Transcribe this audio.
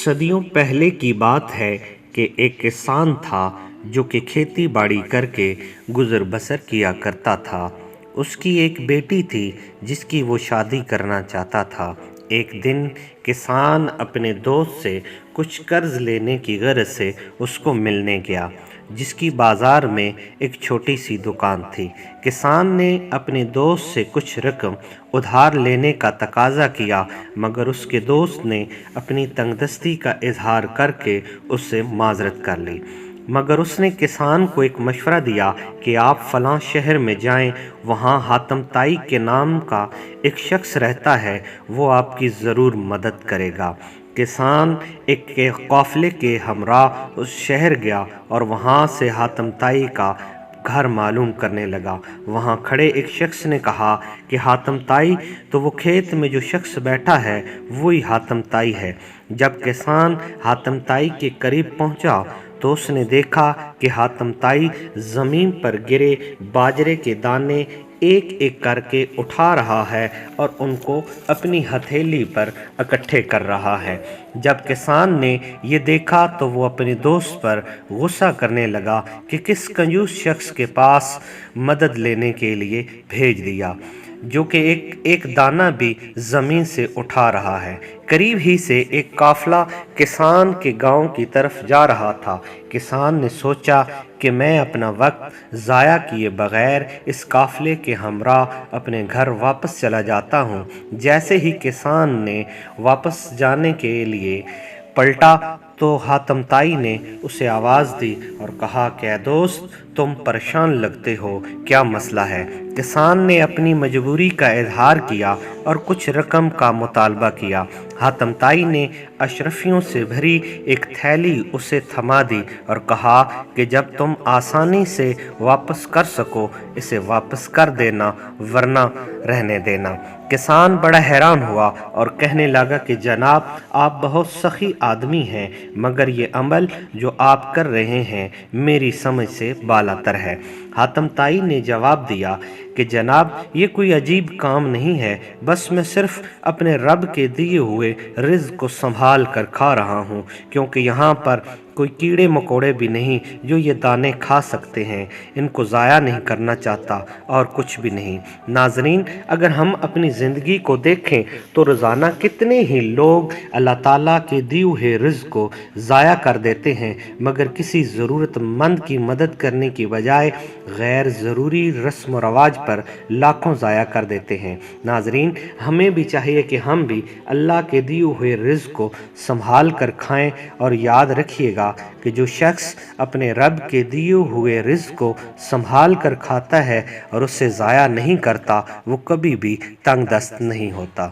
صدیوں پہلے کی بات ہے کہ ایک کسان تھا جو کہ کھیتی باڑی کر کے گزر بسر کیا کرتا تھا۔ اس کی ایک بیٹی تھی جس کی وہ شادی کرنا چاہتا تھا۔ ایک دن کسان اپنے دوست سے کچھ قرض لینے کی غرض سے اس کو ملنے گیا، جس کی بازار میں ایک چھوٹی سی دکان تھی۔ کسان نے اپنے دوست سے کچھ رقم ادھار لینے کا تقاضا کیا، مگر اس کے دوست نے اپنی تنگ دستی کا اظہار کر کے اس سے معذرت کر لی۔ مگر اس نے کسان کو ایک مشورہ دیا کہ آپ فلاں شہر میں جائیں، وہاں حاتم طائی کے نام کا ایک شخص رہتا ہے، وہ آپ کی ضرور مدد کرے گا۔ کسان ایک قافلے کے ہمراہ اس شہر گیا اور وہاں سے حاتم طائی کا گھر معلوم کرنے لگا۔ وہاں کھڑے ایک شخص نے کہا کہ حاتم طائی تو وہ کھیت میں جو شخص بیٹھا ہے وہی حاتم طائی ہے۔ جب کسان حاتم طائی کے قریب پہنچا تو اس نے دیکھا کہ حاتم طائی زمین پر گرے باجرے کے دانے ایک ایک کر کے اٹھا رہا ہے اور ان کو اپنی ہتھیلی پر اکٹھے کر رہا ہے۔ جب کسان نے یہ دیکھا تو وہ اپنے دوست پر غصہ کرنے لگا کہ کس کنجوس شخص کے پاس مدد لینے کے لیے بھیج دیا، جو کہ ایک دانہ بھی زمین سے اٹھا رہا ہے۔ قریب ہی سے ایک قافلہ کسان کے گاؤں کی طرف جا رہا تھا۔ کسان نے سوچا کہ میں اپنا وقت ضائع کیے بغیر اس قافلے کے ہمراہ اپنے گھر واپس چلا جاتا ہوں۔ جیسے ہی کسان نے واپس جانے کے لیے پلٹا تو حاتم طائی نے اسے آواز دی اور کہا کہ اے دوست، تم پریشان لگتے ہو، کیا مسئلہ ہے؟ کسان نے اپنی مجبوری کا اظہار کیا اور کچھ رقم کا مطالبہ کیا۔ حاتم طائی نے اشرفیوں سے بھری ایک تھیلی اسے تھما دی اور کہا کہ جب تم آسانی سے واپس کر سکو اسے واپس کر دینا، ورنہ رہنے دینا۔ کسان بڑا حیران ہوا اور کہنے لگا کہ جناب، آپ بہت سخی آدمی ہیں، مگر یہ عمل جو آپ کر رہے ہیں میری سمجھ سے بالاتر ہے۔ حاتم طائی نے جواب دیا کہ جناب، یہ کوئی عجیب کام نہیں ہے، بس میں صرف اپنے رب کے دیے ہوئے رزق کو سنبھال کر کھا رہا ہوں، کیونکہ یہاں پر کوئی کیڑے مکوڑے بھی نہیں جو یہ دانے کھا سکتے ہیں، ان کو ضائع نہیں کرنا چاہتا اور کچھ بھی نہیں۔ ناظرین، اگر ہم اپنی زندگی کو دیکھیں تو روزانہ کتنے ہی لوگ اللہ تعالیٰ کے دیے ہوئے رزق کو ضائع کر دیتے ہیں، مگر کسی ضرورت مند کی مدد کرنے کی بجائے غیر ضروری رسم و رواج پر لاکھوں ضائع کر دیتے ہیں۔ ناظرین، ہمیں بھی چاہیے کہ ہم بھی اللہ کے دیے ہوئے رزق کو سنبھال کر کھائیں، اور یاد رکھیے گا کہ جو شخص اپنے رب کے دیے ہوئے رزق کو سنبھال کر کھاتا ہے اور اسے ضائع نہیں کرتا، وہ کبھی بھی تنگ دست نہیں ہوتا۔